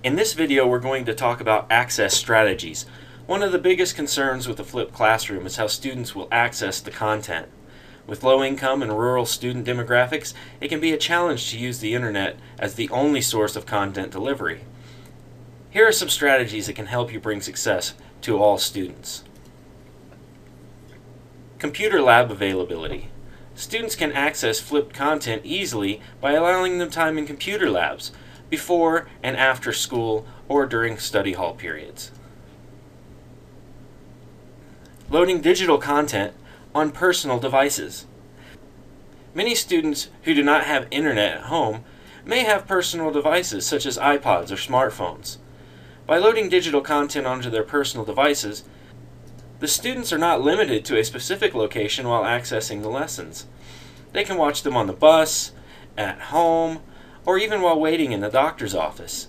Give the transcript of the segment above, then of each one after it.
In this video, we're going to talk about access strategies. One of the biggest concerns with the flipped classroom is how students will access the content. With low income and rural student demographics, it can be a challenge to use the internet as the only source of content delivery. Here are some strategies that can help you bring success to all students. Computer lab availability. Students can access flipped content easily by allowing them time in computer labs, before and after school or during study hall periods. Loading digital content on personal devices. Many students who do not have internet at home may have personal devices such as iPods or smartphones. By loading digital content onto their personal devices, the students are not limited to a specific location while accessing the lessons. They can watch them on the bus, at home, or even while waiting in the doctor's office.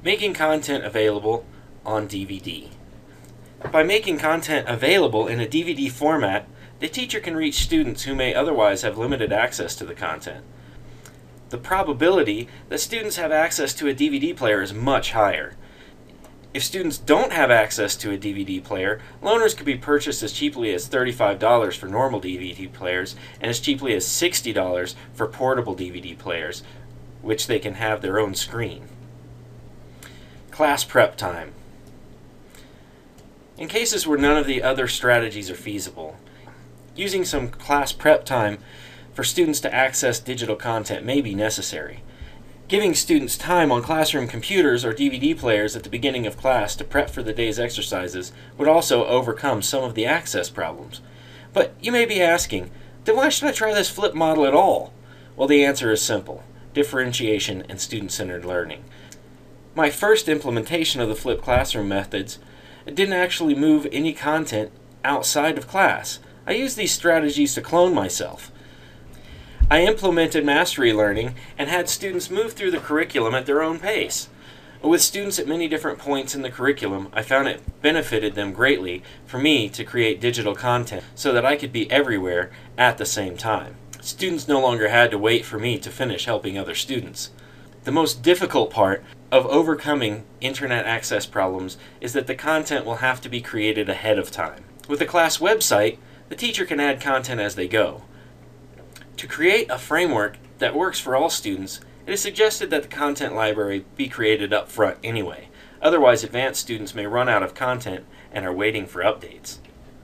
Making content available on DVD. By making content available in a DVD format, the teacher can reach students who may otherwise have limited access to the content. The probability that students have access to a DVD player is much higher. If students don't have access to a DVD player, loaners could be purchased as cheaply as $35 for normal DVD players and as cheaply as $60 for portable DVD players, which they can have their own screen. Class prep time. In cases where none of the other strategies are feasible, using some class prep time for students to access digital content may be necessary. Giving students time on classroom computers or DVD players at the beginning of class to prep for the day's exercises would also overcome some of the access problems. But you may be asking, then why should I try this flip model at all? Well, the answer is simple: differentiation and student-centered learning. My first implementation of the flipped classroom methods didn't actually move any content outside of class. I used these strategies to clone myself. I implemented mastery learning and had students move through the curriculum at their own pace. With students at many different points in the curriculum, I found it benefited them greatly for me to create digital content so that I could be everywhere at the same time. Students no longer had to wait for me to finish helping other students. The most difficult part of overcoming internet access problems is that the content will have to be created ahead of time. With a class website, the teacher can add content as they go. To create a framework that works for all students, it is suggested that the content library be created up front anyway. Otherwise, advanced students may run out of content and are waiting for updates.